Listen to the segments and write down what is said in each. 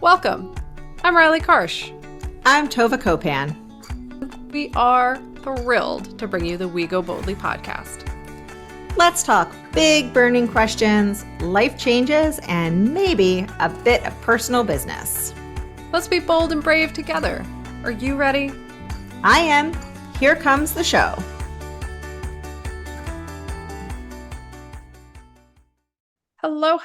Welcome. I'm Riley Karsh. I'm Tova Kopan. We are thrilled to bring you the We Go Boldly podcast. Let's talk big burning questions, life changes, and maybe a bit of personal business. Let's be bold and brave together. Are you ready? I am. Here comes the show. Hello,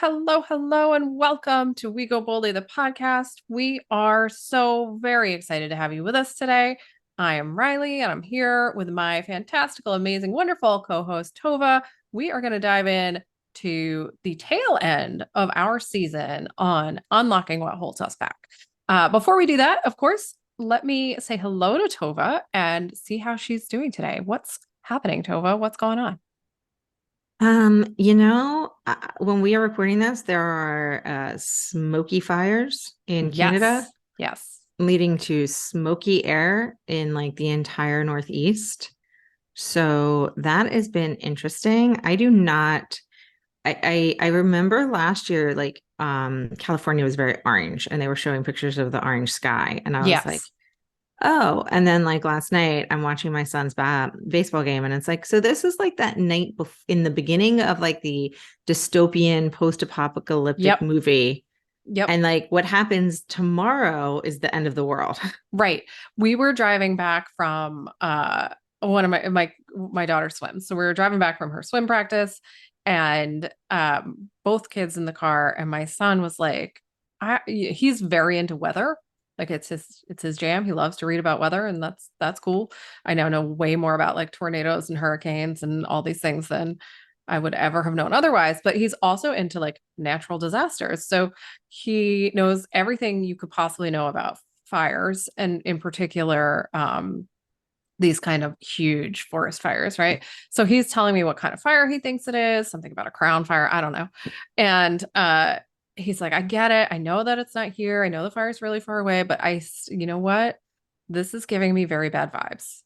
and welcome to We Go Boldly, the podcast. We are so very excited to have you with us today. I am Riley, and I'm here with my fantastical, amazing, wonderful co-host, Tova. We are going to dive in to the tail end of our season on unlocking what holds us back. Before we do that, of course, let me say hello to Tova and see how she's doing today. What's happening, Tova? What's going on? When we are recording this, there are smoky fires in Canada. Yes. Leading to smoky air in like the entire Northeast. So that has been interesting. I remember last year, California was very orange and they were showing pictures of the orange sky. And I was like, oh, and then like last night I'm watching my son's baseball game and it's like, so this is like that night in the beginning of like the dystopian post-apocalyptic movie. Yep. And like what happens tomorrow is the end of the world. Right. We were driving back from one of my daughter swims. So we were driving back from her swim practice and both kids in the car, and my son was like, he's very into weather. Like it's his jam. He loves to read about weather, and that's cool. I now know way more about like tornadoes and hurricanes and all these things than I would ever have known otherwise. But he's also into like natural disasters. So he knows everything you could possibly know about fires, and in particular, these kind of huge forest fires, right? So he's telling me what kind of fire he thinks it is, something about a crown fire. I don't know. And he's like, I get it. I know that it's not here. I know the fire's really far away, but you know what? This is giving me very bad vibes.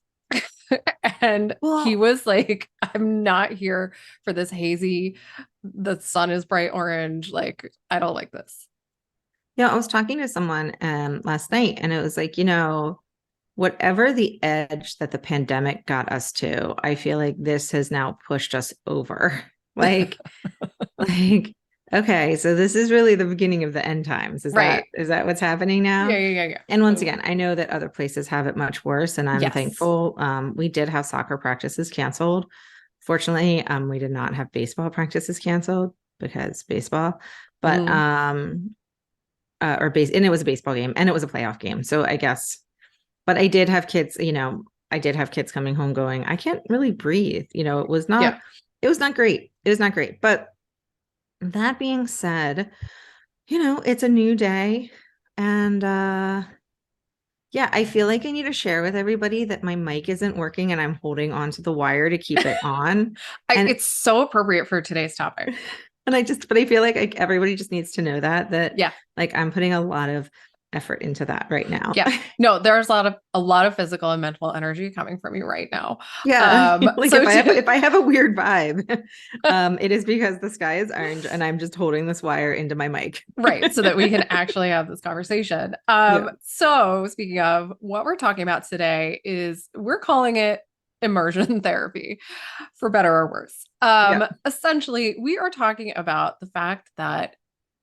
And he was like, I'm not here for this hazy, the sun is bright orange. Like, I don't like this. Yeah, I was talking to someone last night and it was like, whatever the edge that the pandemic got us to, I feel like this has now pushed us over. Like, okay, so this is really the beginning of the end times. Is that what's happening now? Yeah. And once again, I know that other places have it much worse, and I'm thankful. We did have soccer practices canceled. Fortunately, we did not have baseball practices canceled because baseball, but and it was a baseball game and it was a playoff game. So I guess, but I did have kids, I did have kids coming home going, I can't really breathe. It was not great. It was not great. But that being said, it's a new day. And I feel like I need to share with everybody that my mic isn't working and I'm holding onto the wire to keep it on. It's so appropriate for today's topic. But I feel like everybody just needs to know that like I'm putting a lot of effort into that right now. Yeah. No, there's a lot of physical and mental energy coming from you right now. Yeah. Like so if I have a weird vibe, it is because the sky is orange and I'm just holding this wire into my mic. Right. So that we can actually have this conversation. So speaking of, what we're talking about today is we're calling it immersion therapy, for better or worse. Essentially, we are talking about the fact that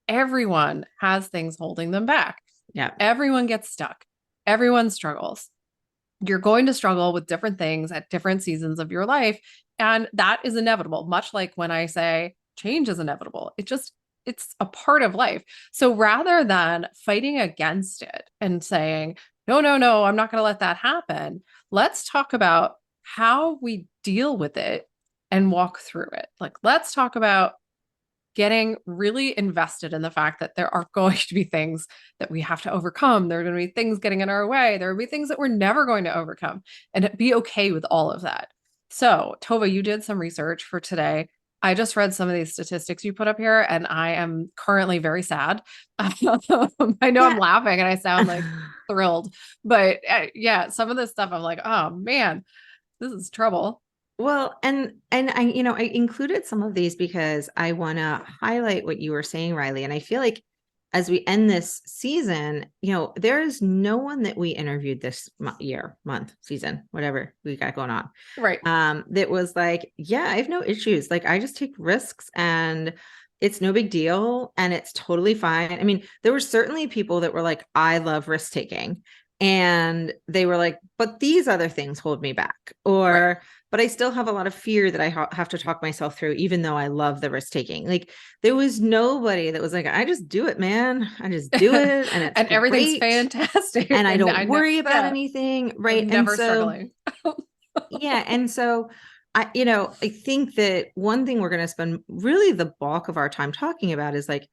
everyone has things holding them back. Yeah. Everyone gets stuck. Everyone struggles. You're going to struggle with different things at different seasons of your life. And that is inevitable. Much like when I say change is inevitable, it's a part of life. So rather than fighting against it and saying, no, I'm not going to let that happen, let's talk about how we deal with it and walk through it. Like, let's talk about getting really invested in the fact that there are going to be things that we have to overcome. There are going to be things getting in our way. There will be things that we're never going to overcome, and be okay with all of that. So, Tova, you did some research for today. I just read some of these statistics you put up here, and I am currently very sad. I know I'm laughing and I sound like thrilled, but some of this stuff I'm like, oh man, this is trouble. Well, and I included some of these because I want to highlight what you were saying, Riley. And I feel like as we end this season, there is no one that we interviewed this year, month, season, whatever we got going on. Right. That was like, yeah, I have no issues. Like, I just take risks and it's no big deal and it's totally fine. I mean, there were certainly people that were like, I love risk taking. And they were like, but these other things hold me back. Or, right. But I still have a lot of fear that I have to talk myself through, even though I love the risk taking. Like, there was nobody that was like, I just do it, man. I just do it. And it's and everything's great. fantastic. And I don't worry about anything. Right. I'm And never struggling. yeah. And so I think that one thing we're going to spend really the bulk of our time talking about is like,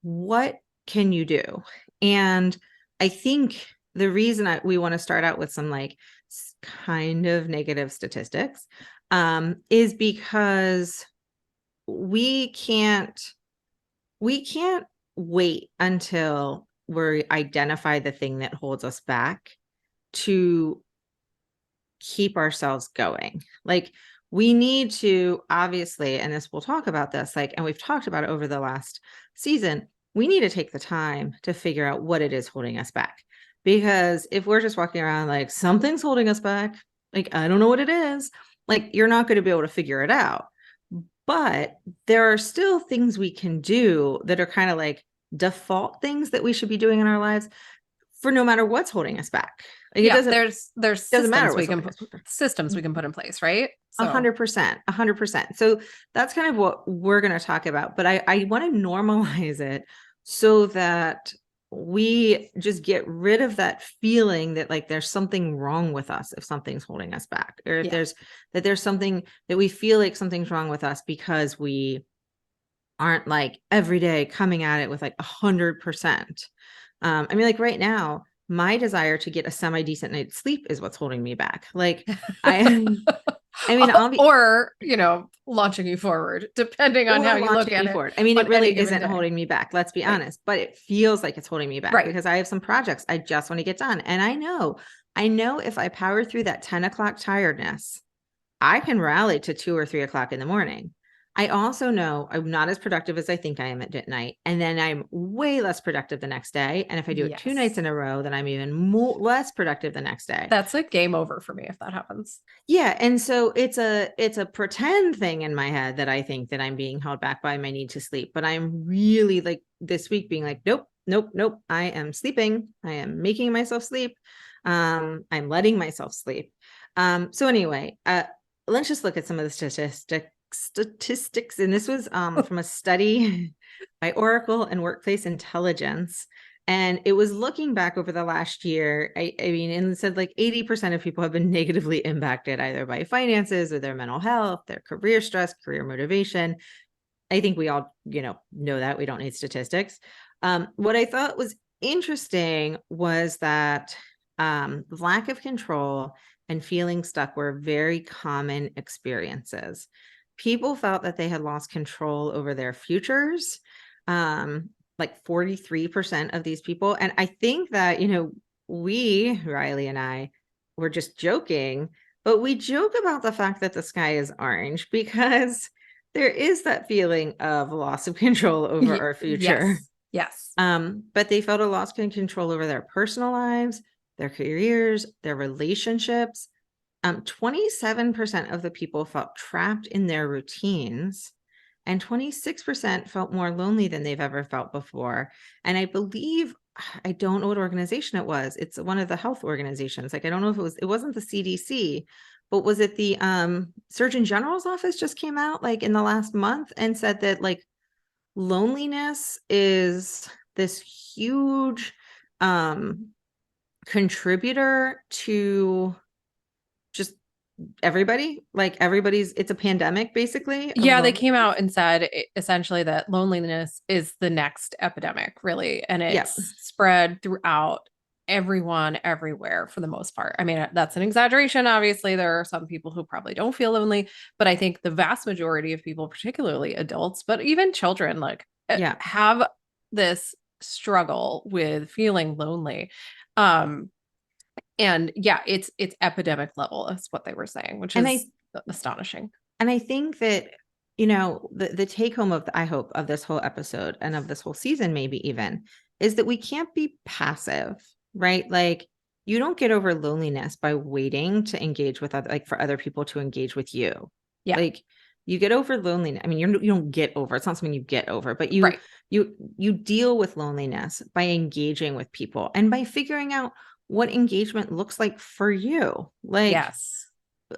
what can you do? And I think the reason we want to start out with some like kind of negative statistics is because we can't wait until we identify the thing that holds us back to keep ourselves going. Like, we need to, obviously, and we'll talk about this, like, and we've talked about it over the last season, we need to take the time to figure out what it is holding us back. Because if we're just walking around like something's holding us back, like, I don't know what it is, like, you're not going to be able to figure it out. But there are still things we can do that are kind of like default things that we should be doing in our lives for no matter what's holding us back. Like, yeah, it there's doesn't matter systems we can put in place, right? 100%. So that's kind of what we're going to talk about. But I want to normalize it so that we just get rid of that feeling that like there's something wrong with us if something's holding us back, or if there's something that we feel like something's wrong with us because we aren't like every day coming at it with like 100%. I mean, like right now, my desire to get a semi-decent night's sleep is what's holding me back. Like, I mean, or, launching you forward, depending on how you look at it. Forward. I mean, it really isn't holding me back. Let's be honest, but it feels like it's holding me back because I have some projects I just want to get done. And I know if I power through that 10 o'clock tiredness, I can rally to 2 or 3 o'clock in the morning. I also know I'm not as productive as I think I am at night. And then I'm way less productive the next day. And if I do it 2 nights in a row, then I'm even less productive the next day. That's like game over for me if that happens. Yeah. And so it's a pretend thing in my head that I think that I'm being held back by my need to sleep. But I'm really like this week being like, nope. I am sleeping. I am making myself sleep. I'm letting myself sleep. So anyway, let's just look at some of the statistics. And this was from a study by Oracle and Workplace Intelligence. And it was looking back over the last year. I mean, and it said like 80% of people have been negatively impacted either by finances or their mental health, their career stress, career motivation. I think we all, know that we don't need statistics. What I thought was interesting was that lack of control and feeling stuck were very common experiences. People felt that they had lost control over their futures. Like 43% of these people. And I think that, we, Riley and I, were just joking, but we joke about the fact that the sky is orange because there is that feeling of loss of control over our future. Yes. But they felt a loss of control over their personal lives, their careers, their relationships. 27% of the people felt trapped in their routines, and 26% felt more lonely than they've ever felt before. And I believe, I don't know what organization it was. It's one of the health organizations. Like, I don't know if it wasn't the CDC, but was it the Surgeon General's office just came out like in the last month and said that like loneliness is this huge contributor to just everybody, like it's a pandemic basically. Yeah, they came out and said essentially that loneliness is the next epidemic, really, and it's spread throughout everyone everywhere for the most part. I mean, that's an exaggeration. Obviously, there are some people who probably don't feel lonely, but I think the vast majority of people, particularly adults, but even children, like have this struggle with feeling lonely. And yeah, it's epidemic level is what they were saying, which is astonishing. And I think that, the take home of, I hope, of this whole episode and of this whole season, maybe even, is that we can't be passive, right? Like, you don't get over loneliness by waiting to engage with other, like for other people to engage with you. Yeah. Like, you get over loneliness. I mean, you don't get over. It's not something you get over, but you Right. you deal with loneliness by engaging with people and by figuring out what engagement looks like for you. Yes.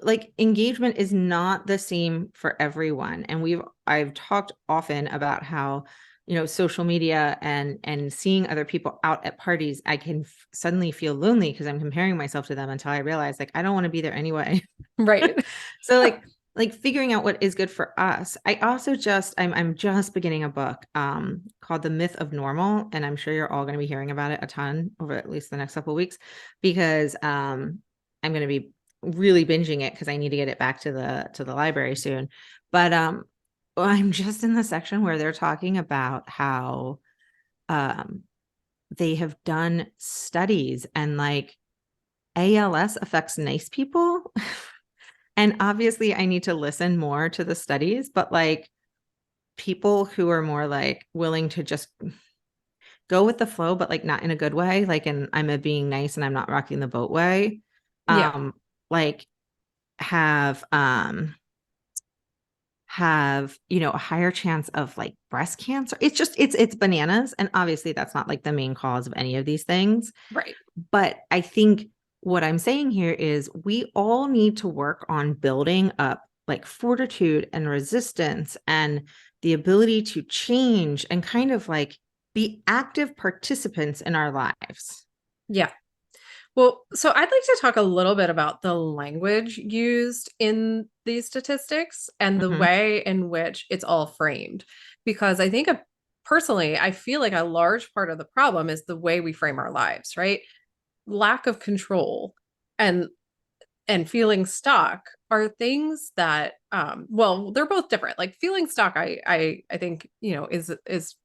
Like engagement is not the same for everyone. And I've talked often about how, social media and seeing other people out at parties, I can suddenly feel lonely because I'm comparing myself to them until I realize like I don't want to be there anyway. Right. So like figuring out what is good for us. I'm just beginning a book called The Myth of Normal, and I'm sure you're all going to be hearing about it a ton over at least the next couple of weeks, because I'm going to be really binging it because I need to get it back to the library soon. But I'm just in the section where they're talking about how um they have done studies and like ALS affects nice people. And obviously I need to listen more to the studies, but like people who are more like willing to just go with the flow, but like not in a good way, like and I'm a being nice and I'm not rocking the boat way, Yeah. like have a higher chance of like breast cancer. It's bananas. And obviously that's not like the main cause of any of these things. Right. But I think what I'm saying here is we all need to work on building up like fortitude and resistance and the ability to change and kind of like be active participants in our lives. Yeah. Well, so I'd like to talk a little bit about the language used in these statistics and the Mm-hmm. way in which it's all framed. Because I think personally, I feel like a large part of the problem is the way we frame our lives, right? Lack of control and feeling stuck are things that well, they're both different. Like feeling stuck, I think, is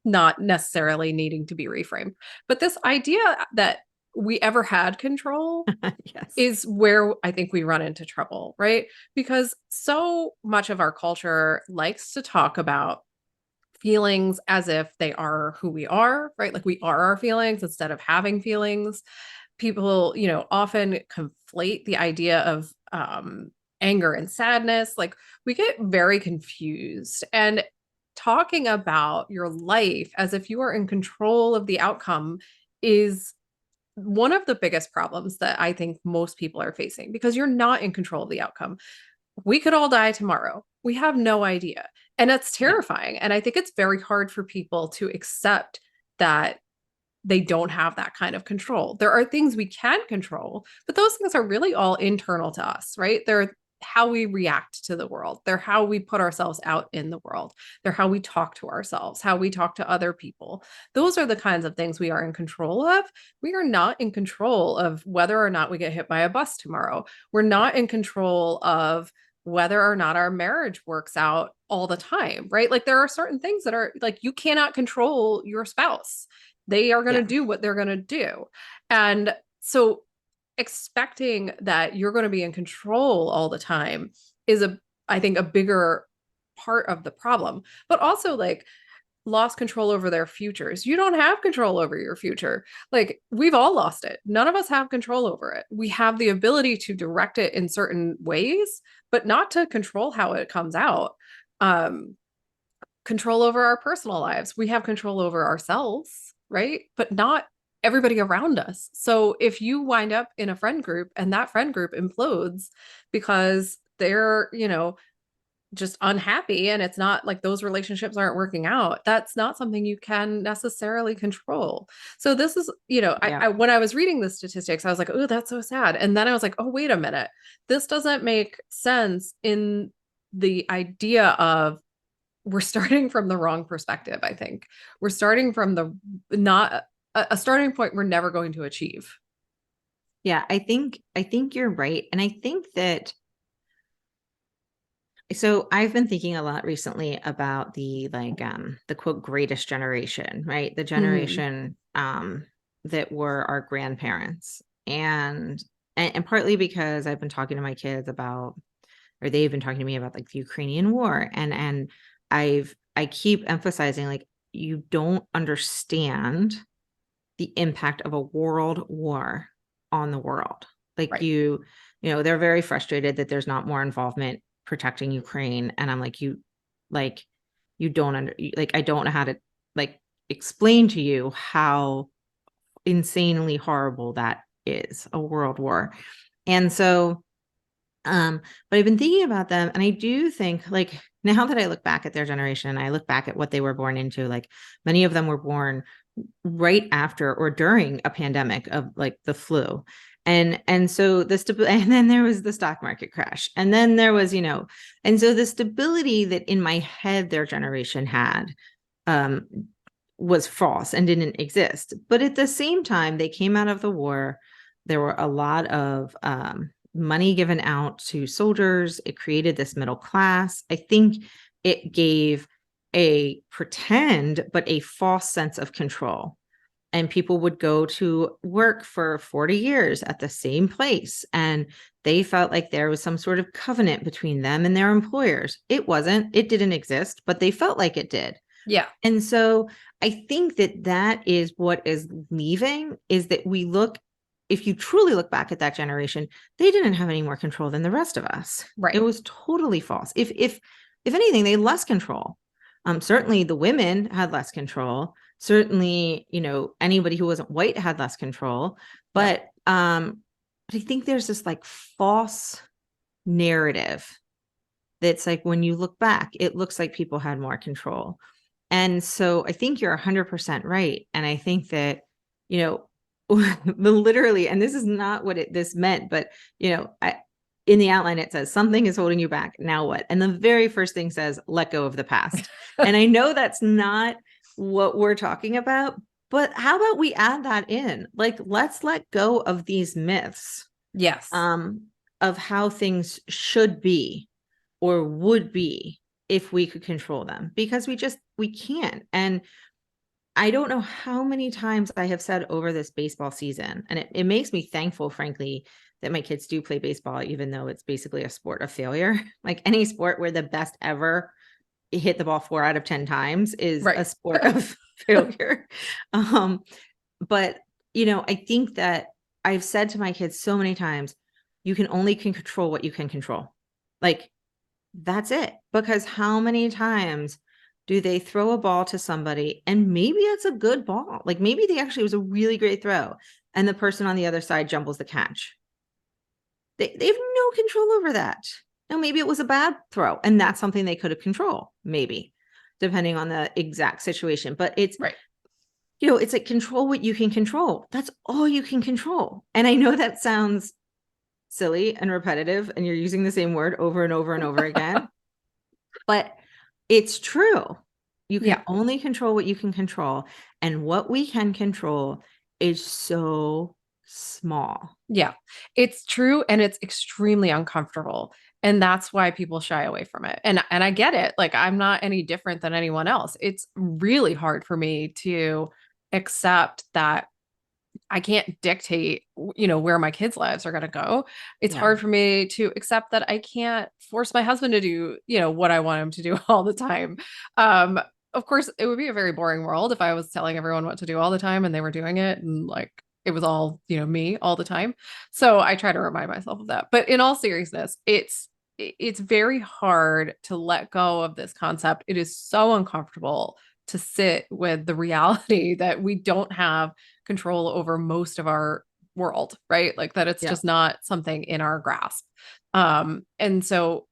not necessarily needing to be reframed. But this idea that we ever had control Yes. is where I think we run into trouble, right? Because so much of our culture likes to talk about feelings as if they are who we are, right? Like we are our feelings instead of having feelings. People, often conflate the idea of anger and sadness. Like we get very confused. And talking about your life as if you are in control of the outcome is one of the biggest problems that I think most people are facing because you're not in control of the outcome. We could all die tomorrow. We have no idea. And that's Yeah. terrifying. And I think it's very hard for people to accept that they don't have that kind of control. There are things we can control, but those things are really all internal to us, right? They're how we react to the world. They're how we put ourselves out in the world. They're how we talk to ourselves, how we talk to other people. Those are the kinds of things we are in control of. We are not in control of whether or not we get hit by a bus tomorrow. We're not in control of whether or not our marriage works out all the time, right? Like there are certain things that are like you cannot control your spouse. They are going to Yeah. do what they're going to do. And so expecting that you're going to be in control all the time is I think a bigger part of the problem. But also like lost control over their futures. You don't have control over your future. Like we've all lost it. None of us have control over it. We have the ability to direct it in certain ways, but not to control how it comes out. Um, Control over our personal lives. We have control over ourselves, right? But not everybody around us. So if you wind up in a friend group and that friend group implodes because they're, just unhappy and it's not like those relationships aren't working out, that's not something you can necessarily control. So this is, Yeah. when I was reading the statistics, I was like, oh, that's so sad. And then I was like, oh, wait a minute. This doesn't make sense in the idea of we're starting from the wrong perspective, I think. We're starting from the not a starting point we're never going to achieve. Yeah, I think you're right. And I think that so I've been thinking a lot recently about the quote greatest generation, right? The Mm-hmm. generation that were our grandparents. And partly because I've been talking to my kids about or they've been talking to me about like the Ukrainian war. And I keep emphasizing, like, you don't understand the impact of a world war on the world. Like, Right. they're very frustrated that there's not more involvement protecting Ukraine. And I'm like, like, you don't like, I don't know how to like explain to you how insanely horrible that is, a world war. And so, but I've been thinking about them, and I do think, like, now that I look back at their generation, I look back at what they were born into, like, many of them were born right after or during a pandemic of like the flu. And so and then there was the stock market crash. And then there was, and so the stability that in my head their generation had um was false and didn't exist. But at the same time, they came out of the war. There were a lot of money given out to soldiers. It created this middle class. I think it gave a pretend but a false sense of control. And people would go to work for 40 years at the same place, and they felt like there was some sort of covenant between them and their employers. It wasn't, it didn't exist, but they felt like it did. Yeah. And so I think that is what is leaving, is that if you truly look back at that generation, they didn't have any more control than the rest of us. Right. It was totally false. If anything, they had less control. Certainly the women had less control. Certainly, anybody who wasn't white had less control. But I think there's this like false narrative that's like, when you look back, it looks like people had more control. And so I think you're 100% right. And I think that, literally, and this is not what this meant, but, in the outline, it says something is holding you back. Now what? And the very first thing says, let go of the past. And I know that's not what we're talking about, but how about we add that in? Like, let's let go of these myths. Yes. Of how things should be or would be if we could control them, because we can't. And I don't know how many times I have said over this baseball season, and it makes me thankful, frankly, that my kids do play baseball, even though it's basically a sport of failure. Like any sport where the best ever hit the ball 4 out of 10 times is a sport of failure. But, I think that I've said to my kids so many times, you can only control what you can control. Like, that's it. Because how many times do they throw a ball to somebody and maybe it's a good ball? Like, maybe it was a really great throw and the person on the other side jumbles the catch. They have no control over that. Now, maybe it was a bad throw and that's something they could have controlled, maybe, depending on the exact situation. But it's right. It's like, control what you can control. That's all you can control. And I know that sounds silly and repetitive, and you're using the same word over and over and over again, but it's true. You can only control what you can control. And what we can control is so small. Yeah, it's true. And it's extremely uncomfortable. And that's why people shy away from it. And I get it. Like, I'm not any different than anyone else. It's really hard for me to accept that I can't dictate, where my kids' lives are going to go. It's hard for me to accept that I can't force my husband to do, what I want him to do all the time. Of course, it would be a very boring world if I was telling everyone what to do all the time and they were doing it and like it was all, me all the time. So I try to remind myself of that. But in all seriousness, it's very hard to let go of this concept. It is so uncomfortable to sit with the reality that we don't have control over most of our world, right? Like that it's just not something in our grasp. And so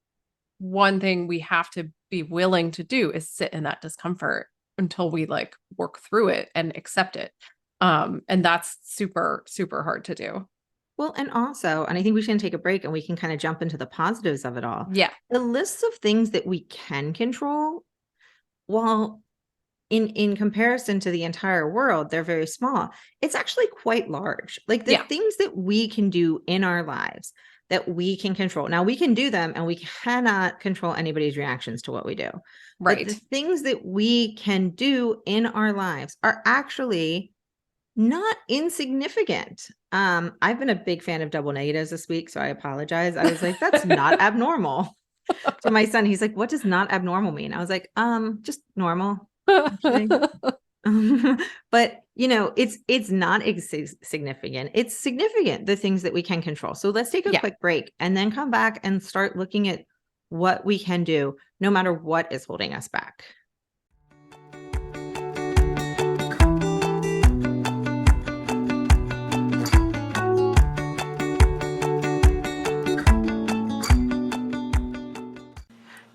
one thing we have to be willing to do is sit in that discomfort until we like work through it and accept it. And that's super, super hard to do. Well, and I think we should take a break and we can kind of jump into the positives of it all. Yeah. The lists of things that we can control, while in comparison to the entire world, they're very small. It's actually quite large. Like the things that we can do in our lives that we can control. Now we can do them and we cannot control anybody's reactions to what we do. Right. But the things that we can do in our lives are actually not insignificant. I've been a big fan of double negatives this week, so I apologize. I was like, that's not abnormal. To my son, he's like, what does not abnormal mean? I was like, just normal, actually. But it's not significant. It's significant, the things that we can control. So let's take a quick break and then come back and start looking at what we can do, no matter what is holding us back.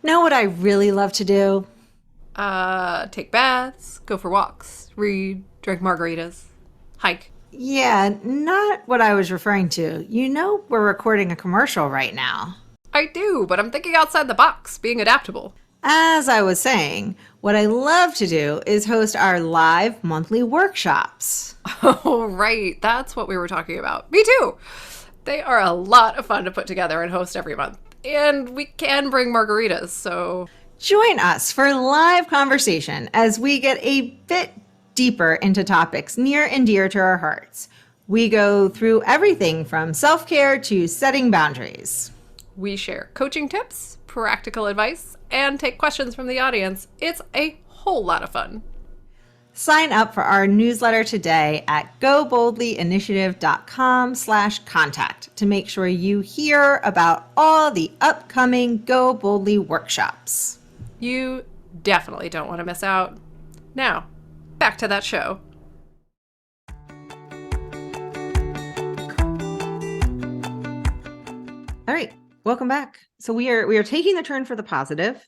Know what I really love to do? Take baths, go for walks, read, drink margaritas, hike. Yeah, not what I was referring to. We're recording a commercial right now. I do, but I'm thinking outside the box, being adaptable. As I was saying, what I love to do is host our live monthly workshops. Oh, right. That's what we were talking about. Me too. They are a lot of fun to put together and host every month. And we can bring margaritas, so join us for live conversation as we get a bit deeper into topics near and dear to our hearts. We go through everything from self-care to setting boundaries. We share coaching tips, practical advice, and take questions from the audience. It's a whole lot of fun. Sign up for our newsletter today at goboldlyinitiative.com/contact to make sure you hear about all the upcoming Go Boldly workshops. You definitely don't want to miss out. Now, back to that show. All right, welcome back. So we are taking the turn for the positive,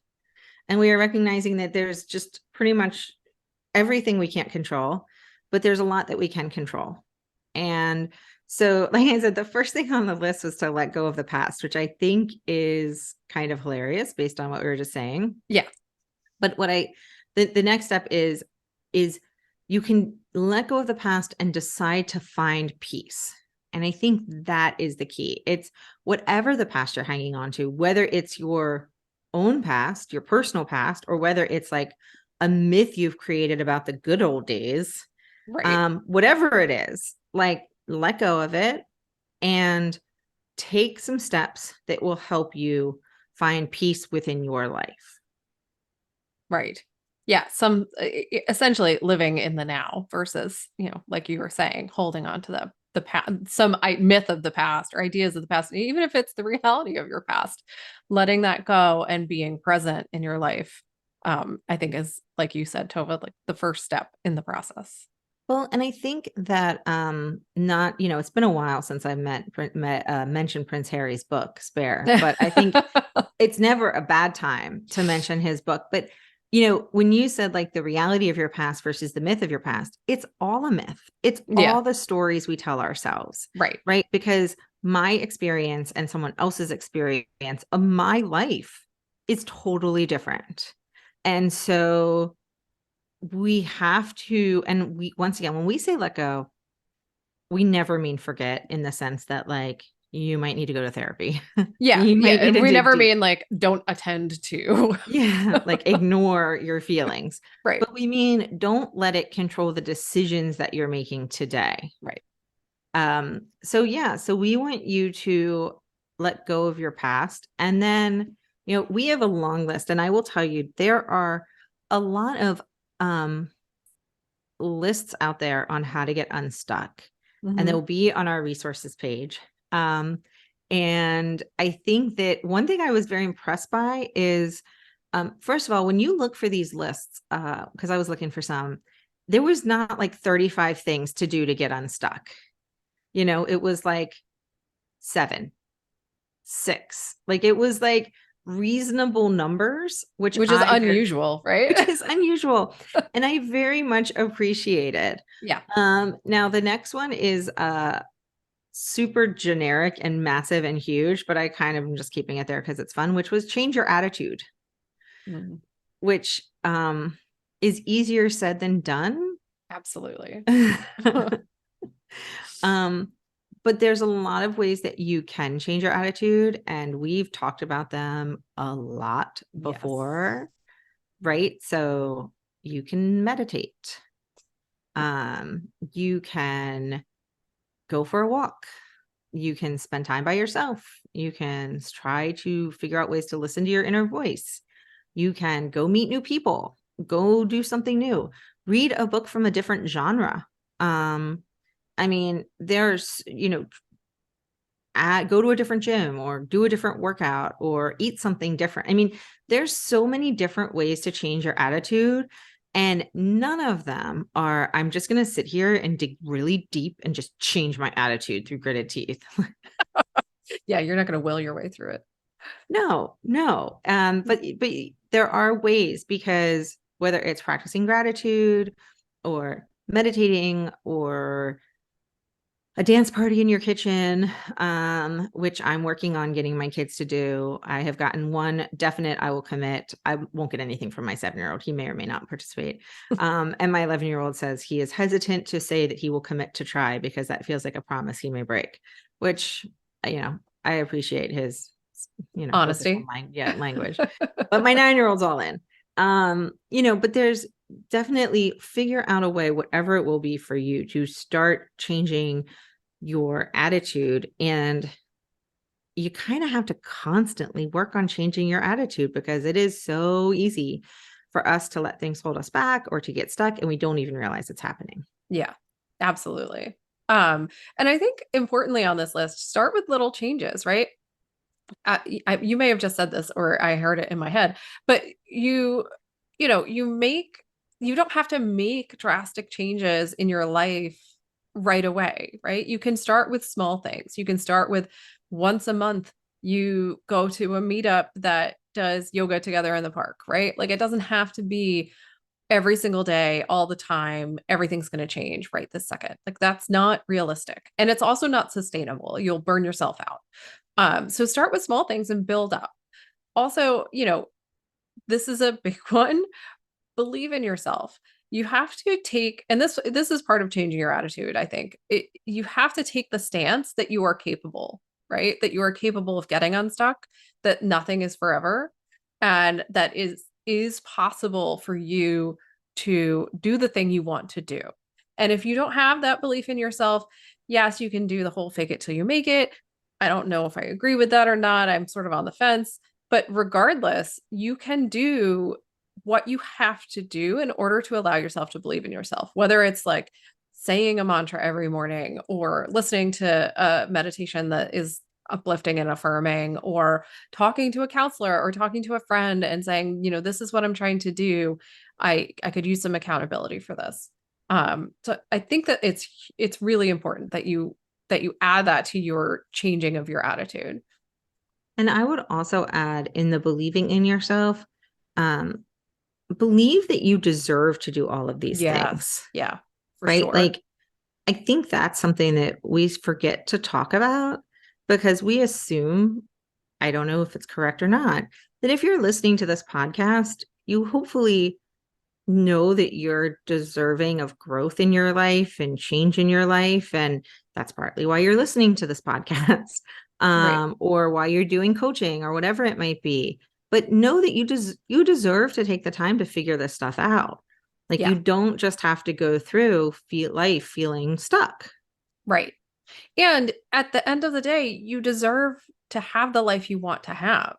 and we are recognizing that there's just pretty much everything we can't control, but there's a lot that we can control. And so, like I said, the first thing on the list was to let go of the past, which I think is kind of hilarious based on what we were just saying. Yeah. But the next step is you can let go of the past and decide to find peace. And I think that is the key. It's whatever the past you're hanging on to, whether it's your own past, your personal past, or whether it's like a myth you've created about the good old days, right? Whatever it is, like, let go of it and take some steps that will help you find peace within your life. Right. Yeah. Essentially living in the now versus, like you were saying, holding on to the past, some myth of the past or ideas of the past, even if it's the reality of your past, letting that go and being present in your life. I think is, like you said, Tova, like the first step in the process. Well, and I think that not, it's been a while since I mentioned Prince Harry's book, Spare, but I think it's never a bad time to mention his book. But, when you said like the reality of your past versus the myth of your past, it's all a myth. It's all the stories we tell ourselves. Right. Right. Because my experience and someone else's experience of my life is totally different. And so we have to, and once again, when we say let go, we never mean forget, in the sense that like you might need to go to therapy. Yeah. We never mean like don't attend to. Like ignore your feelings. Right. But we mean don't let it control the decisions that you're making today. Right. So we want you to let go of your past. And then, we have a long list, and I will tell you, there are a lot of lists out there on how to get unstuck, and they'll be on our resources page. And I think that one thing I was very impressed by is, first of all, when you look for these lists, because I was looking for some, there was not like 35 things to do to get unstuck. It was like 7, 6, like it was like reasonable numbers, which is unusual, right? Which is unusual. And I very much appreciate it. Yeah. Now the next one is super generic and massive and huge, but I kind of am just keeping it there because it's fun, which was change your attitude. Which is easier said than done. Absolutely. But there's a lot of ways that you can change your attitude, and we've talked about them a lot before, right? So you can meditate. You can go for a walk. You can spend time by yourself. You can try to figure out ways to listen to your inner voice. You can go meet new people, go do something new, read a book from a different genre. I mean, there's, go to a different gym or do a different workout or eat something different. I mean, there's so many different ways to change your attitude. And none of them are, I'm just going to sit here and dig really deep and just change my attitude through gritted teeth. Yeah, you're not going to will your way through it. No, no. But there are ways, because whether it's practicing gratitude or meditating or a dance party in your kitchen, which I'm working on getting my kids to do. I have gotten one definite, I will commit. I won't get anything from my 7-year-old. He may or may not participate. And my 11-year-old says he is hesitant to say that he will commit to try because that feels like a promise he may break, which, I appreciate his, official Honesty. language. But my 9-year-old's all in. But there's definitely figure out a way, whatever it will be for you, to start changing your attitude. And you kind of have to constantly work on changing your attitude, because it is so easy for us to let things hold us back or to get stuck and we don't even realize it's happening. Yeah, absolutely. And I think importantly on this list, start with little changes, right? You may have just said this or I heard it in my head, but you don't have to make drastic changes in your life right away, right? You can start with small things. You can start with once a month, you go to a meetup that does yoga together in the park, right? Like it doesn't have to be every single day, all the time, everything's going to change right this second. Like that's not realistic. And it's also not sustainable. You'll burn yourself out. So start with small things and build up. Also, this is a big one. Believe in yourself. You have to take, and this is part of changing your attitude, I think. You have to take the stance that you are capable, right? That you are capable of getting unstuck, that nothing is forever, and that is possible for you to do the thing you want to do. And if you don't have that belief in yourself, yes, you can do the whole fake it till you make it. I don't know if I agree with that or not. I'm sort of on the fence. But regardless, you can do what you have to do in order to allow yourself to believe in yourself, whether it's like saying a mantra every morning or listening to a meditation that is uplifting and affirming, or talking to a counselor or talking to a friend and saying, this is what I'm trying to do. I could use some accountability for this. So I think that it's really important that you add that to your changing of your attitude. And I would also add, in the believing in yourself, believe that you deserve to do all of these Yes. things. Yeah, for Right? sure. Like, I think that's something that we forget to talk about, because we assume, I don't know if it's correct or not, that if you're listening to this podcast, you hopefully know that you're deserving of growth in your life and change in your life. And that's partly why you're listening to this podcast, Right. or why you're doing coaching or whatever it might be. But know that you deserve to take the time to figure this stuff out. Like, Yeah. you don't just have to go through life feeling stuck. Right. And at the end of the day, you deserve to have the life you want to have.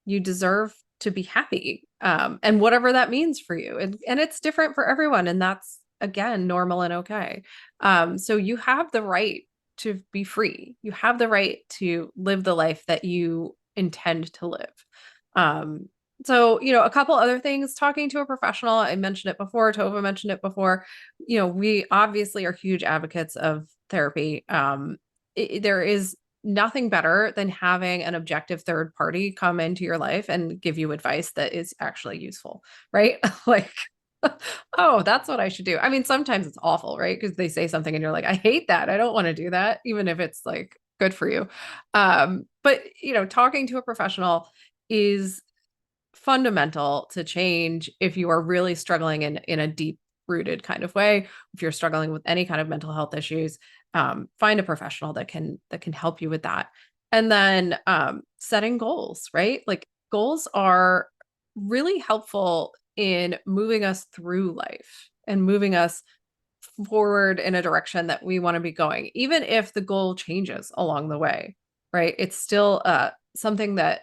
You deserve to be happy. And whatever that means for you. And it's different for everyone. And that's again normal and okay. So you have the right to be free. You have the right to live the life that you intend to live. Um, so, a couple other things, talking to a professional. I mentioned it before, Tova mentioned it before. We obviously are huge advocates of therapy. There is nothing better than having an objective third party come into your life and give you advice that is actually useful, right? Like, oh, that's what I should do. I mean, sometimes it's awful, right? Because they say something and you're like, I hate that. I don't want to do that, even if it's like good for you. But talking to a professional is fundamental to change if you are really struggling in a deep rooted kind of way. If you're struggling with any kind of mental health issues, find a professional that can help you with that. And then setting goals, right? Like goals are really helpful in moving us through life and moving us forward in a direction that we want to be going, even if the goal changes along the way, right? It's still something that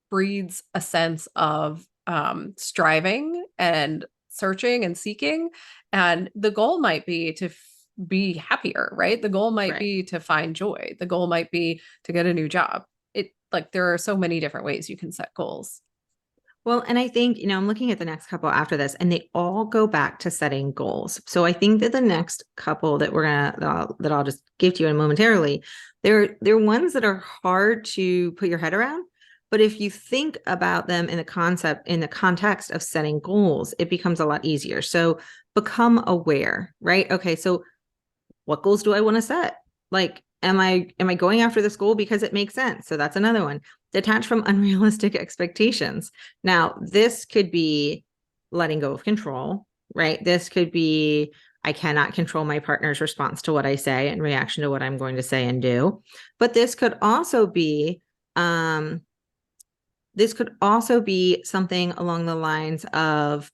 breeds a sense of striving and searching and seeking. And the goal might be to be happier, right? The goal might Right. be to find joy. The goal might be to get a new job. It like there are so many different ways you can set goals. Well, and I think, I'm looking at the next couple after this, and they all go back to setting goals. So I think that the next couple that I'll just give to you in momentarily, they're ones that are hard to put your head around. But if you think about them in the context of setting goals, it becomes a lot easier. So become aware, right? Okay, so what goals do I want to set? Like, am I going after this goal because it makes sense? So that's another one. Detach from unrealistic expectations. Now, this could be letting go of control, right? This could be I cannot control my partner's response to what I say in reaction to what I'm going to say and do. But this could also be something along the lines of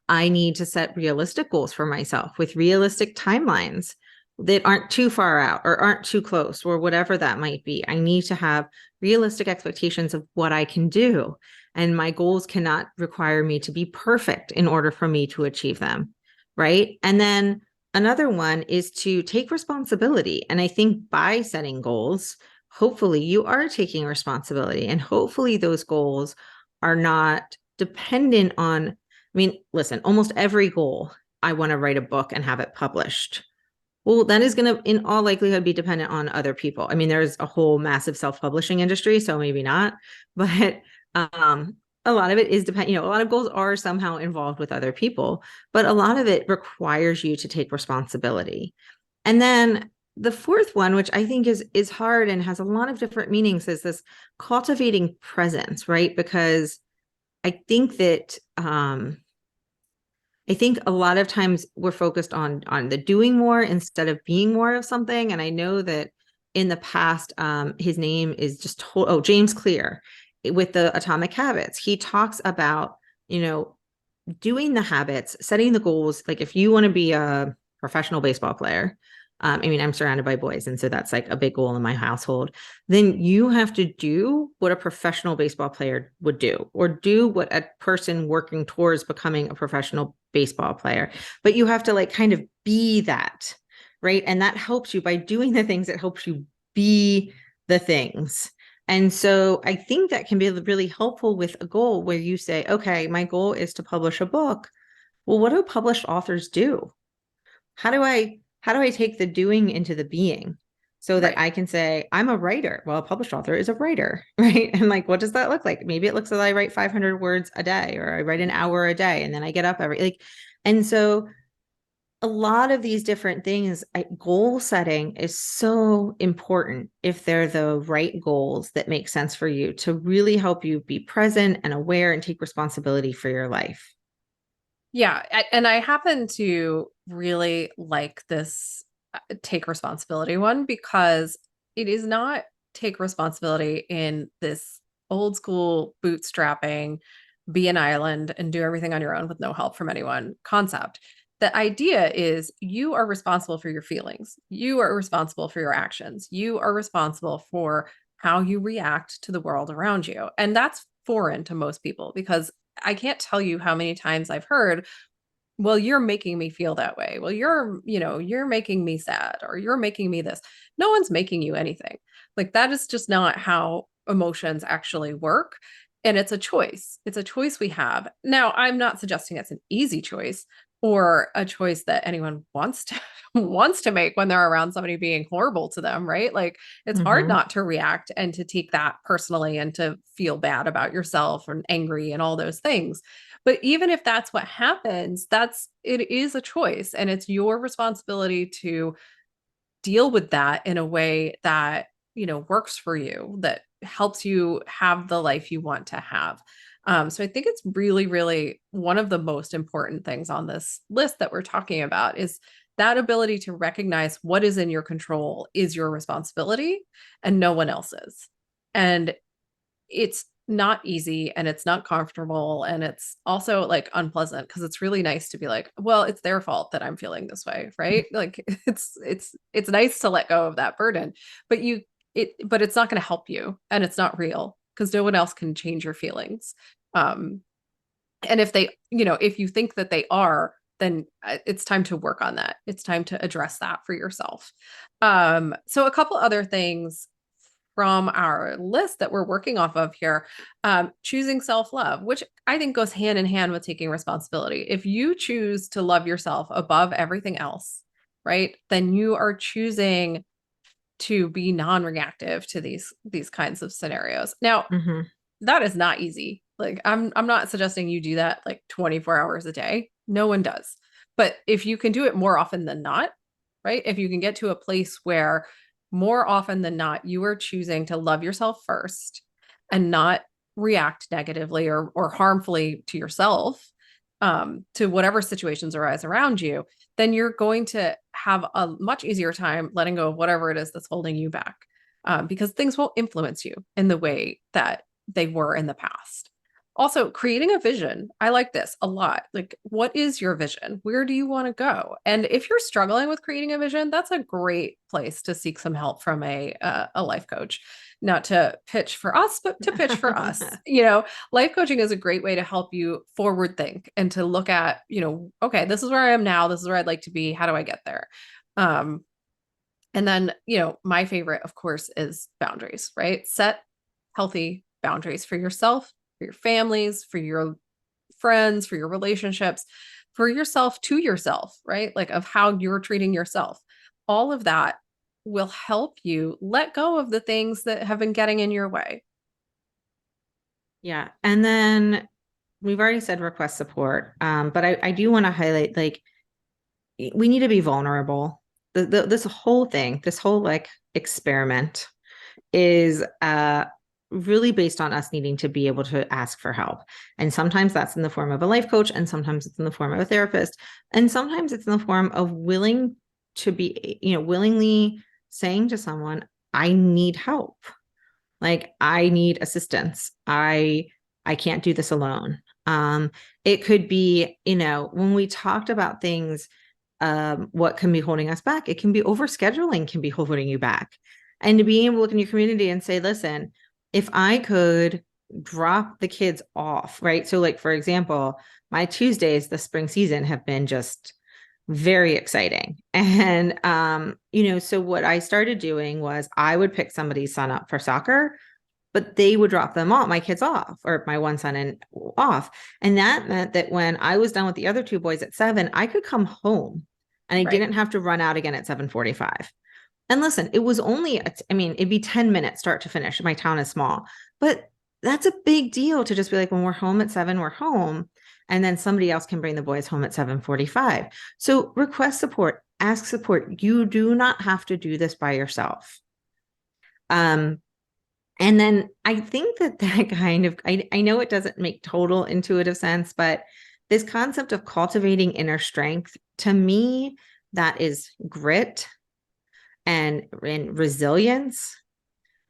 I need to set realistic goals for myself with realistic timelines that aren't too far out or aren't too close or whatever that might be. I need to have realistic expectations of what I can do. And my goals cannot require me to be perfect in order for me to achieve them. Right. And then another one is to take responsibility. And I think by setting goals, hopefully you are taking responsibility and hopefully those goals are not dependent on listen, almost every goal, I want to write a book and have it published. Well, that is going to, in all likelihood, be dependent on other people. There's a whole massive self-publishing industry, so maybe not, but a lot of it is a lot of goals are somehow involved with other people, but a lot of it requires you to take responsibility. And then the fourth one, which I think is hard and has a lot of different meanings, is this cultivating presence, right? Because I think that I think a lot of times we're focused on the doing more instead of being more of something. And I know that in the past, his name is James Clear with the Atomic Habits. He talks about, doing the habits, setting the goals. Like if you want to be a professional baseball player, I'm surrounded by boys, and so that's like a big goal in my household. Then you have to do what a professional baseball player would do, or do what a person working towards becoming a professional baseball player. But you have to like kind of be that, right? And that helps you by doing the things, it helps you be the things. And so I think that can be really helpful with a goal where you say, okay, my goal is to publish a book. Well, what do published authors do? How do I take the doing into the being so that Right. I can say I'm a writer? Well, a published author is a writer, right? And like, what does that look like? Maybe it looks like I write 500 words a day, or I write an hour a day, and then I get up and so a lot of these different things, goal setting is so important if they're the right goals that make sense for you to really help you be present and aware and take responsibility for your life. Yeah, and I happen to really like this take responsibility one because it is not take responsibility in this old school bootstrapping, be an island and do everything on your own with no help from anyone concept. The idea is you are responsible for your feelings. You are responsible for your actions. You are responsible for how you react to the world around you. And that's foreign to most people because I can't tell you how many times I've heard, well, you're making me feel that way. Well, you're making me sad or you're making me this. No one's making you anything. Like that is just not how emotions actually work. And it's a choice. It's a choice we have. Now, I'm not suggesting it's an easy choice or a choice that anyone wants to wants to make when they're around somebody being horrible to them, right? Like it's hard Mm-hmm. not to react and to take that personally and to feel bad about yourself and angry and all those things. But even if that's what happens, it is a choice and it's your responsibility to deal with that in a way that, works for you, that helps you have the life you want to have. So I think it's really, really one of the most important things on this list that we're talking about is that ability to recognize what is in your control is your responsibility and no one else's. And it's not easy and it's not comfortable and it's also like unpleasant because it's really nice to be like, well, it's their fault that I'm feeling this way, right? Like it's nice to let go of that burden, but but it's not going to help you and it's not real because no one else can change your feelings. Um and if they, if you think that they are, then it's time to work on that. It's time to address that for yourself. So a couple other things from our list that we're working off of here, choosing self-love, which I think goes hand in hand with taking responsibility. If you choose to love yourself above everything else, right, then you are choosing to be non-reactive to these kinds of scenarios. Now, Mm-hmm. that is not easy. Like I'm not suggesting you do that like 24 hours a day. No one does. But if you can do it more often than not, right? If you can get to a place where more often than not you are choosing to love yourself first and not react negatively or harmfully to yourself, to whatever situations arise around you, then you're going to have a much easier time letting go of whatever it is that's holding you back, because things won't influence you in the way that they were in the past. Also, creating a vision. I like this a lot. Like, what is your vision? Where do you want to go? And if you're struggling with creating a vision, that's a great place to seek some help from a life coach. Not to pitch for us, but to pitch for us. Life coaching is a great way to help you forward think and to look at, okay, this is where I am now. This is where I'd like to be. How do I get there? Um, and then, my favorite, of course, is boundaries, right? Set healthy boundaries for yourself, for your families, for your friends, for your relationships, for yourself to yourself, right? Like of how you're treating yourself. All of that will help you let go of the things that have been getting in your way. Yeah. And then we've already said request support. But I do want to highlight, like, we need to be vulnerable. This whole thing, this whole like experiment is really based on us needing to be able to ask for help. And sometimes that's in the form of a life coach, and sometimes it's in the form of a therapist, and sometimes it's in the form of willing to be, willingly saying to someone, I need help. Like, I need assistance. I can't do this alone. It could be, when we talked about things, what can be holding us back, it can be overscheduling can be holding you back. And to be able to look in your community and say, listen, if I could drop the kids off, right? So, like, for example, my Tuesdays this spring season have been just very exciting. And so what I started doing was I would pick somebody's son up for soccer, but they would drop them off, my kids off, or my one son and off. And that meant that when I was done with the other two boys at 7, I could come home and I Right. didn't have to run out again at 7:45. And listen, it was only, it'd be 10 minutes start to finish. My town is small, but that's a big deal to just be like, when we're home at 7, we're home. And then somebody else can bring the boys home at 7:45. So request support, ask support. You do not have to do this by yourself. And then I think that kind of, I know it doesn't make total intuitive sense, but this concept of cultivating inner strength, to me, that is grit and resilience.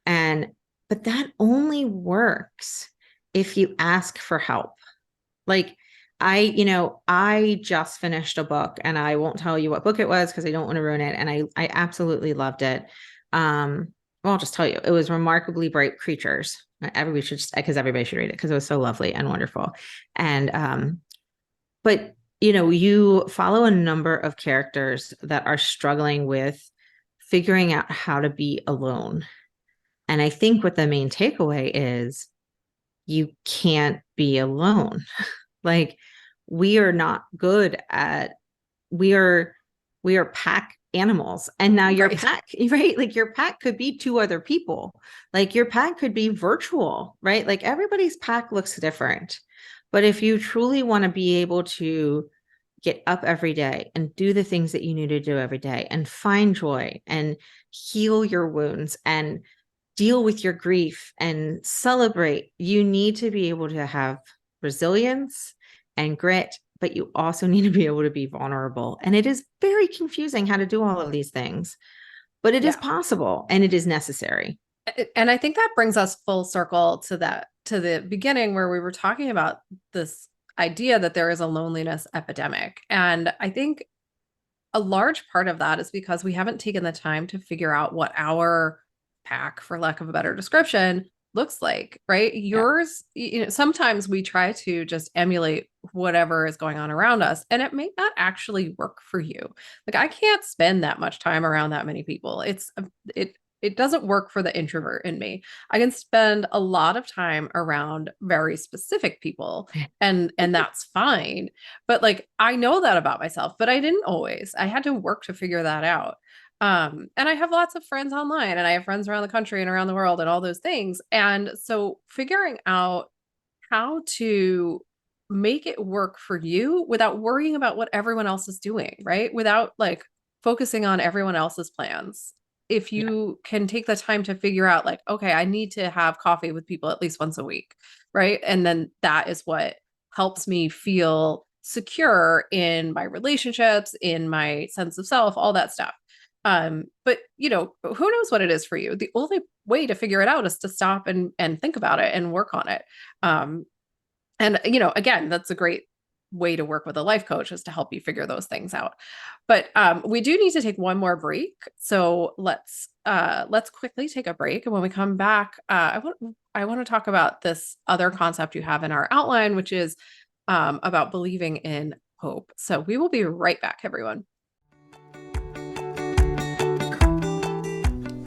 But that only works if you ask for help. Like, I just finished a book, and I won't tell you what book it was because I don't want to ruin it. And I absolutely loved it. Well, I'll just tell you, it was Remarkably Bright Creatures. Everybody should read it because it was so lovely and wonderful. And but you follow a number of characters that are struggling with figuring out how to be alone. And I think what the main takeaway is, you can't be alone. Like, we are not good at, we are pack animals. And now your Right. pack, right? Like, your pack could be 2 other people. Like, your pack could be virtual, right? Like, everybody's pack looks different. But if you truly want to be able to get up every day and do the things that you need to do every day and find joy and heal your wounds and deal with your grief and celebrate, you need to be able to have resilience and grit, but you also need to be able to be vulnerable. And it is very confusing how to do all of these things, but it is Yeah. possible and it is necessary. And I think that brings us full circle to to the beginning where we were talking about this idea that there is a loneliness epidemic. And I think a large part of that is because we haven't taken the time to figure out what our pack, for lack of a better description, looks like, right? Yeah. Yours, sometimes we try to just emulate whatever is going on around us, and it may not actually work for you. Like I can't spend that much time around that many people. It doesn't work for the introvert in me. I can spend a lot of time around very specific people and that's fine. But like I know that about myself, but I didn't always. I had to work to figure that out. And I have lots of friends online and I have friends around the country and around the world and all those things. And so figuring out how to make it work for you without worrying about what everyone else is doing, right? Without like focusing on everyone else's plans. If Yeah. you can take the time to figure out, like, okay, I need to have coffee with people at least once a week, right? And then that is what helps me feel secure in my relationships, in my sense of self, all that stuff. But who knows what it is for you? The only way to figure it out is to stop and think about it and work on it. And again, that's a great way to work with a life coach, is to help you figure those things out. But we do need to take one more break. So let's quickly take a break. And when we come back, I want to talk about this other concept you have in our outline, which is about believing in hope. So we will be right back, everyone.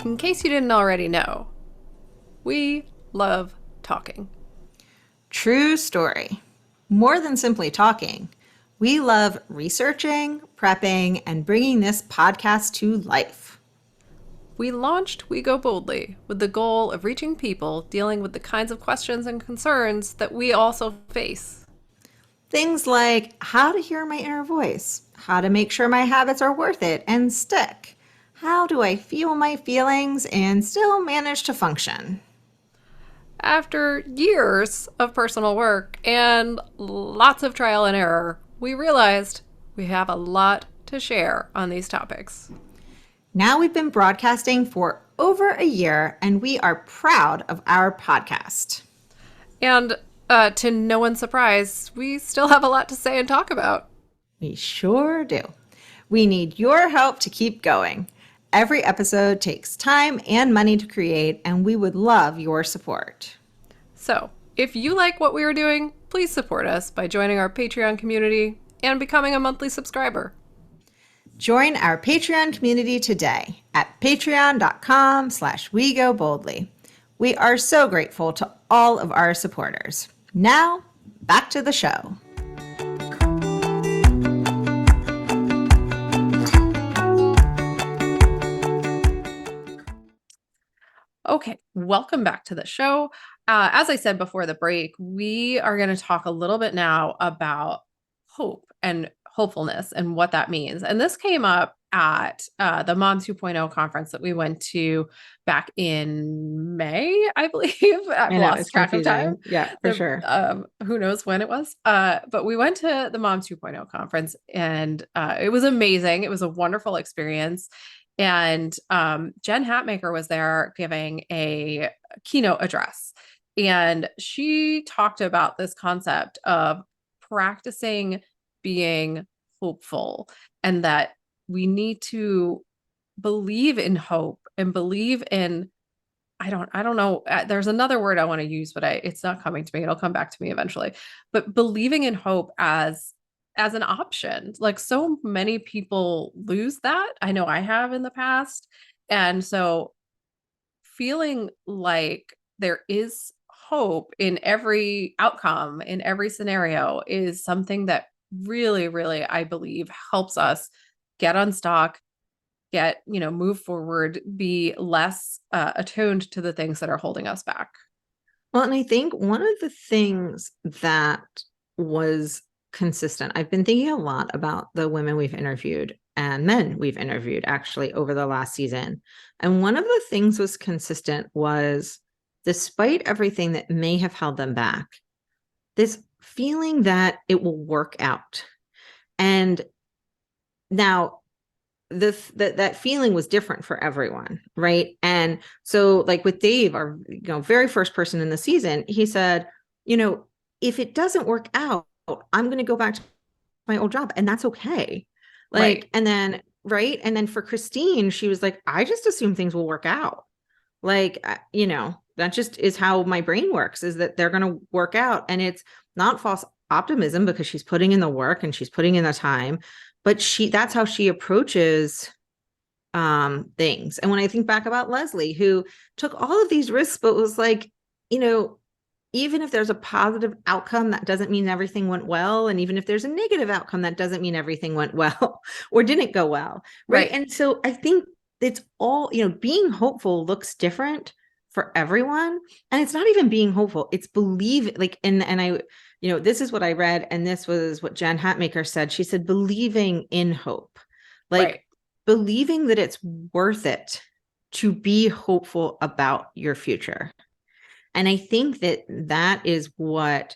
In case you didn't already know, we love talking. True story. More than simply talking, we love researching, prepping, and bringing this podcast to life. We launched We Go Boldly with the goal of reaching people dealing with the kinds of questions and concerns that we also face. Things like how to hear my inner voice, how to make sure my habits are worth it and stick, how do I feel my feelings and still manage to function. After years of personal work and lots of trial and error, we realized we have a lot to share on these topics. Now we've been broadcasting for over a year, and we are proud of our podcast. And to no one's surprise, we still have a lot to say and talk about. We sure do. We need your help to keep going. Every episode takes time and money to create, and we would love your support. So, if you like what we are doing, please support us by joining our Patreon community and becoming a monthly subscriber. Join our Patreon community today at patreon.com/wegoboldly. We are so grateful to all of our supporters. Now, back to the show. Okay, welcome back to the show. As I said before the break, we are going to talk a little bit now about hope and hopefulness and what that means. And this came up at the Mom 2.0 conference that we went to back in May, I believe. I've lost track of time. Yeah, for sure. Who knows when it was. But we went to the Mom 2.0 conference and it was amazing. It was a wonderful experience. And Jen Hatmaker was there giving a keynote address. And she talked about this concept of practicing being hopeful, and that we need to believe in hope and believe in, I don't know. There's another word I want to use, but it's not coming to me. It'll come back to me eventually. But believing in hope as an option. Like so many people lose that. I know I have in the past. And so feeling like there is hope in every outcome, in every scenario, is something that really, really, I believe, helps us get unstuck, move forward, be less attuned to the things that are holding us back. Well, and I think one of the things that was consistent, I've been thinking a lot about the women we've interviewed and men we've interviewed actually over the last season. And one of the things was consistent was, despite everything that may have held them back, this feeling that it will work out. And now that feeling was different for everyone, right? And so like with Dave, our very first person in the season, he said, if it doesn't work out, I'm going to go back to my old job, and that's okay. Right. And then right, and then for Christine, she was like, I just assume things will work out. That just is how my brain works, is that they're going to work out. And it's not false optimism, because she's putting in the work and she's putting in the time, but that's how she approaches things. And when I think back about Leslie, who took all of these risks, but was like, even if there's a positive outcome, that doesn't mean everything went well. And even if there's a negative outcome, that doesn't mean everything went well or didn't go well. Right. And so I think it's all, being hopeful looks different for everyone. And it's not even being hopeful. It's believe, like, and I, this is what I read. And this was what Jen Hatmaker said. She said, believing in hope, like believing that it's worth it to be hopeful about your future. And I think that is what,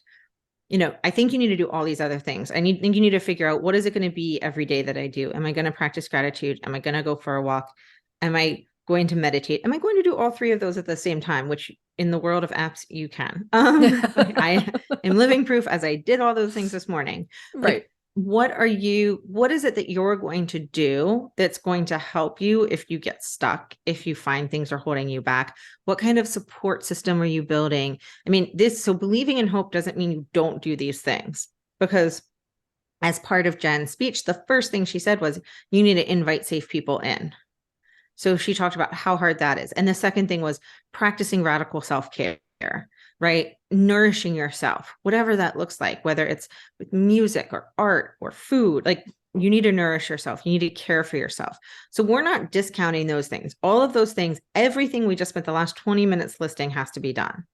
I think you need to do all these other things. think you need to figure out, what is it going to be every day that I do? Am I going to practice gratitude? Am I going to go for a walk? Am I going to meditate? Am I going to do all three of those at the same time? Which in the world of apps, you can. I am living proof, as I did all those things this morning. Right. Like, what is it that you're going to do that's going to help you if you get stuck, if you find things are holding you back? What kind of support system are you building? I mean, so believing in hope doesn't mean you don't do these things, because as part of Jen's speech, the first thing she said was, you need to invite safe people in. So she talked about how hard that is. And the second thing was practicing radical self-care, right? Nourishing yourself, whatever that looks like, whether it's with music or art or food, like, you need to nourish yourself. You need to care for yourself. So we're not discounting those things. All of those things, everything we just spent the last 20 minutes listing, has to be done.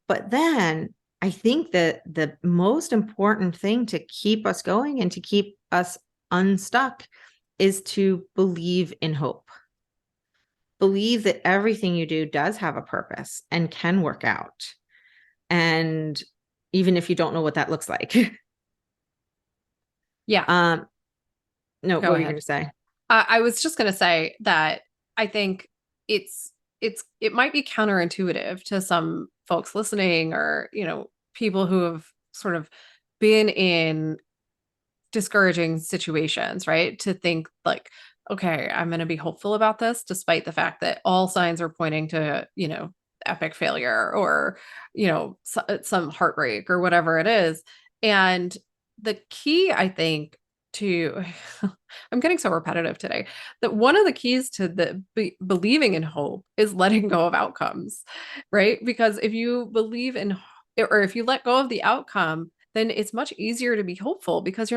But then I think that the most important thing to keep us going and to keep us unstuck is to believe in hope. Believe that everything you do does have a purpose and can work out. And even if you don't know what that looks like. Yeah. No, what were you going to say? I was just going to say that I think it might be counterintuitive to some folks listening, or, people who have sort of been in discouraging situations, right? To think like, okay, I'm going to be hopeful about this, despite the fact that all signs are pointing to, epic failure, or, some heartbreak, or whatever it is. And the key, I think, to I'm getting so repetitive today, that one of the keys to believing in hope is letting go of outcomes, right? Because if you believe in, or if you let go of the outcome, then it's much easier to be hopeful, because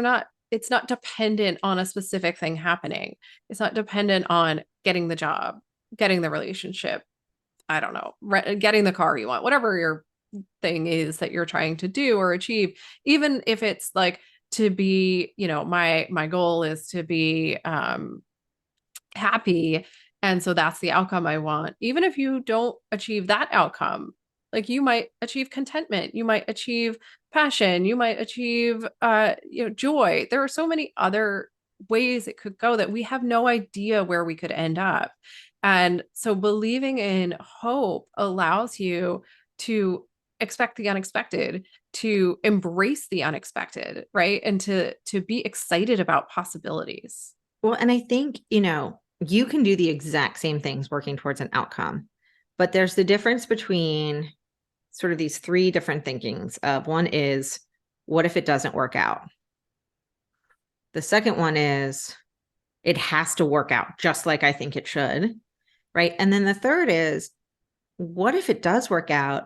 it's not dependent on a specific thing happening. It's not dependent on getting the job, getting the relationship, I don't know, getting the car you want, whatever your thing is that you're trying to do or achieve. Even if it's like, to be, my goal is to be happy, and so that's the outcome I want. Even if you don't achieve that outcome, like, you might achieve contentment, you might achieve passion, you might achieve joy. There are so many other ways it could go that we have no idea where we could end up. And so believing in hope allows you to expect the unexpected, to embrace the unexpected, right? And to be excited about possibilities. Well, and I think, you can do the exact same things working towards an outcome, but there's the difference between sort of these three different thinkings. One is, what if it doesn't work out? The second one is, it has to work out just like I think it should, right? And then the third is, what if it does work out,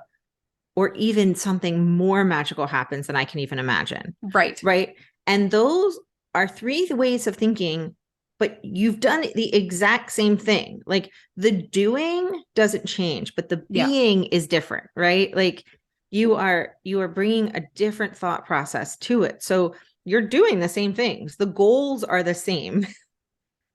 or even something more magical happens than I can even imagine? Right. Right. And those are three ways of thinking, but you've done the exact same thing. Like, the doing doesn't change, but the being is different, right? Like, you are bringing a different thought process to it. So you're doing the same things. The goals are the same,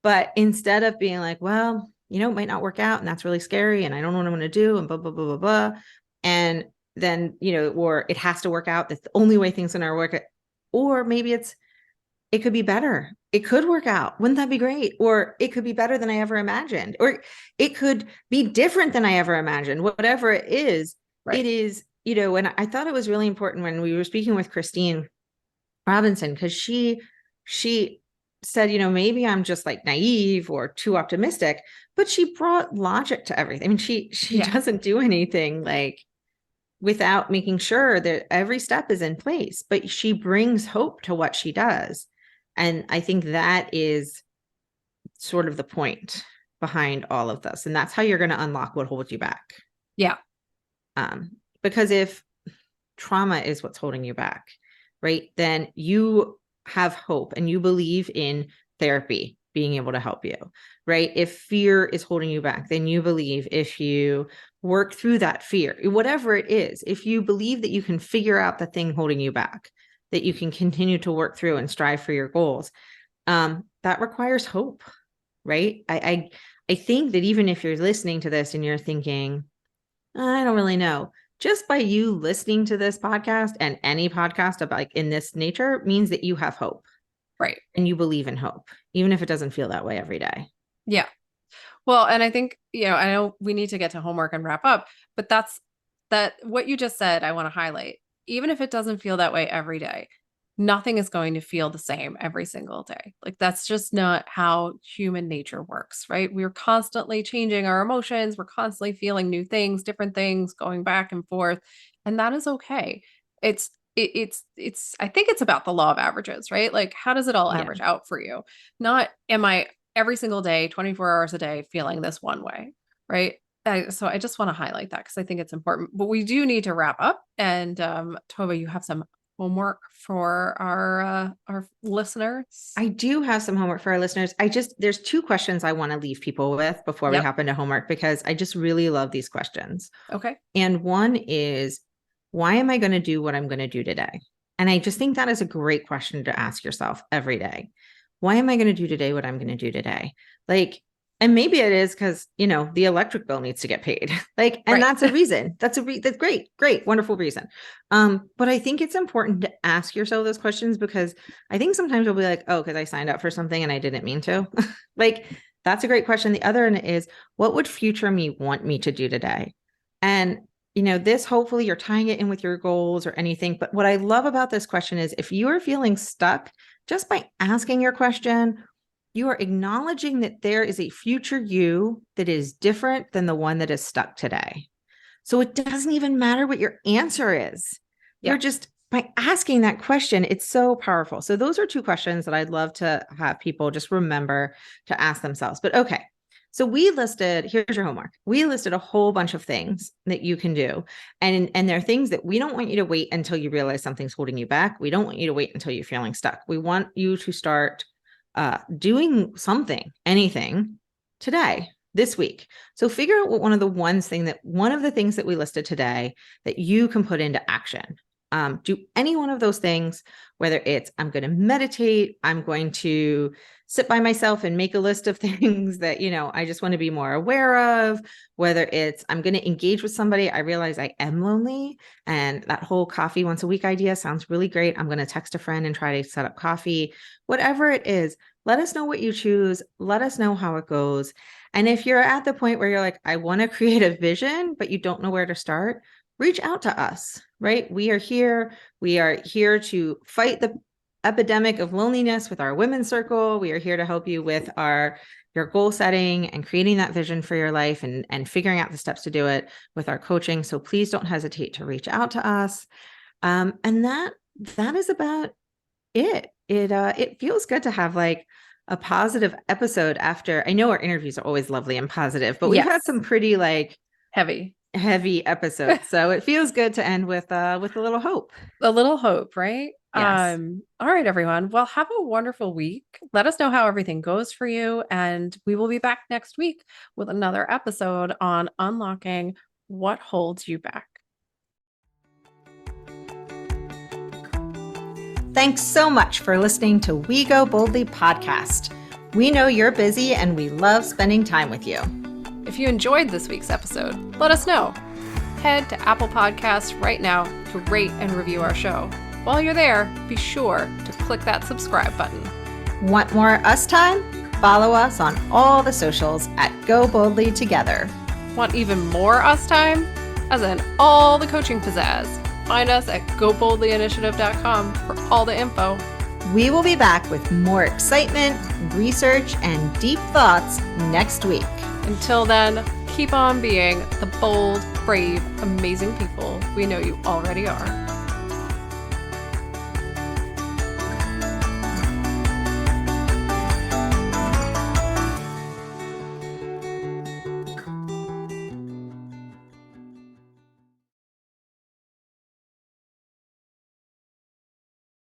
but instead of being like, well, it might not work out, and that's really scary, and I don't know what I'm going to do, and blah, blah, blah, blah, blah. And then, or it has to work out. That's the only way things are going to work. Or maybe it could be better. it could work out. Wouldn't that be great? Or it could be better than I ever imagined, or it could be different than I ever imagined. Whatever it is, Right. and I thought it was really important when we were speaking with Christine Robinson, because she said, maybe I'm just like naive or too optimistic, but she brought logic to everything. I mean, she doesn't do anything like without making sure that every step is in place, but she brings hope to what she does. And I think that is sort of the point behind all of this. And that's how you're going to unlock what holds you back. Yeah. Because if trauma is what's holding you back, right, then you have hope and you believe in therapy being able to help you, right? If fear is holding you back, then you believe if you work through that fear, whatever it is, if you believe that you can figure out the thing holding you back, that you can continue to work through and strive for your goals, that requires hope, right? I think that even if you're listening to this and you're thinking, I don't really know, just by you listening to this podcast and any podcast about like in this nature means that you have hope. Right. And you believe in hope, even if it doesn't feel that way every day. Yeah. Well, and I think, I know we need to get to homework and wrap up, but that what you just said, I want to highlight. Even if it doesn't feel that way every day, nothing is going to feel the same every single day. Like that's just not how human nature works, right? We're constantly changing our emotions. We're constantly feeling new things, different things, going back and forth. And that is okay. It's I think it's about the law of averages, right? Like how does it all average out for you? Not am I every single day, 24 hours a day, feeling this one way, right? So I just want to highlight that because I think it's important. But we do need to wrap up. And Tova, you have some homework for our listeners. I do have some homework for our listeners. There's two questions I want to leave people with before we hop into homework, because I just really love these questions. Okay. And one is, why am I going to do what I'm going to do today? And I just think that is a great question to ask yourself every day. Why am I going to do today what I'm going to do today? Like, and maybe it is because, the electric bill needs to get paid. Like, and that's a reason. That's great, wonderful reason. But I think it's important to ask yourself those questions, because I think sometimes we'll be like, oh, because I signed up for something and I didn't mean to. Like, that's a great question. The other one is, what would future me want me to do today? And this, hopefully you're tying it in with your goals or anything. But what I love about this question is, if you are feeling stuck, just by asking your question, you are acknowledging that there is a future you that is different than the one that is stuck today. So it doesn't even matter what your answer is. You're just, by asking that question, it's so powerful. So those are two questions that I'd love to have people just remember to ask themselves. But okay. So here's your homework. We listed a whole bunch of things that you can do. And there are things that we don't want you to wait until you realize something's holding you back. We don't want you to wait until you're feeling stuck. We want you to start doing something, anything today, this week. So figure out what one of the things that we listed today that you can put into action. Do any one of those things, whether it's I'm going to meditate, I'm going to sit by myself and make a list of things that, I just want to be more aware of, whether it's I'm going to engage with somebody. I realize I am lonely, and that whole coffee once a week idea sounds really great. I'm going to text a friend and try to set up coffee. Whatever it is, let us know what you choose. Let us know how it goes. And if you're at the point where you're like, I want to create a vision, but you don't know where to start, reach out to us, right? We are here. We are here to fight the epidemic of loneliness with our women's circle. We are here to help you with your goal setting and creating that vision for your life and figuring out the steps to do it with our coaching. So please don't hesitate to reach out to us. And that is about it. It feels good to have like a positive episode after. I know our interviews are always lovely and positive, but we've had some pretty like heavy episodes. So it feels good to end with a little hope. A little hope, right? Yes. All right, everyone. Well, have a wonderful week. Let us know how everything goes for you. And we will be back next week with another episode on unlocking what holds you back. Thanks so much for listening to We Go Boldly podcast. We know you're busy and we love spending time with you. If you enjoyed this week's episode, let us know. Head to Apple Podcasts right now to rate and review our show. While you're there, be sure to click that subscribe button. Want more us time? Follow us on all the socials at Go Boldly Together. Want even more us time? As in all the coaching pizzazz. Find us at goboldlyinitiative.com for all the info. We will be back with more excitement, research, and deep thoughts next week. Until then, keep on being the bold, brave, amazing people we know you already are.